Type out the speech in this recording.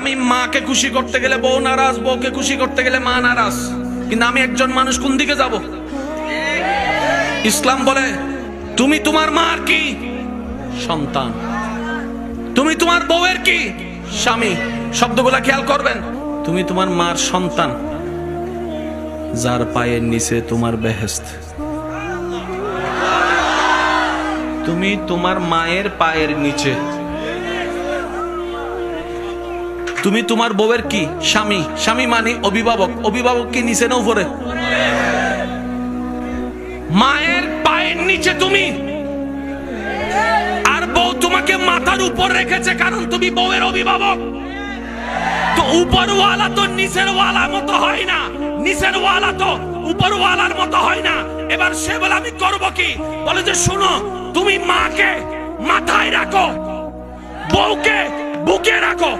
আমি মাকে খুশি করতে গেলে বউ নারাজ, বউকে খুশি করতে গেলে মা নারাজ। কিন্তু আমি একজন মানুষ, কোন দিকে যাব? ইসলাম বলে তুমি তোমার মার কি সন্তান, তুমি তোমার বউয়ের কি স্বামী। শব্দগুলা খেয়াল করবেন। তুমি তোমার মার সন্তান, যার পায়ের নিচে তোমার বেহেশত। তুমি তোমার মায়ের পায়ের নিচে। তুমি তোমার বউয়ের কি স্বামী। স্বামী মানে অভিভাবক। অভিভাবক কি নিচে না উপরে? মায়ের পায়ের নিচে তুমি, আর বউ তোমাকে মাথার উপর রেখেছে, কারণ তুমি বউয়ের অভিভাবক। তো উপরওয়ালা তো নিচের ওয়ালা মতো হয় না, নিচের ওয়ালা তো উপরওয়ালার মতো হয় না। এবার সে বলে আমি করব কি? বলে যে শোনো, তুমি মাকে মাথায় রাখো, বউকে বুকে রাখো।